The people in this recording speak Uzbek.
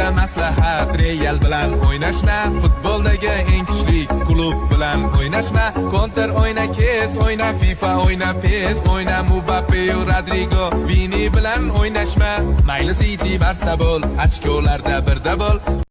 Bermoqda maslahat, Real bilan o'ynashma, futboldagi eng kuchli klub bilan o'ynashma. Counter o'yna, kes o'yna, FIFA o'yna, PES o'yna, Mbappe, Rodrigo, Vini bilan o'ynashma. Mayli City, Barsa bo'l, ochkolarda birda bo'l.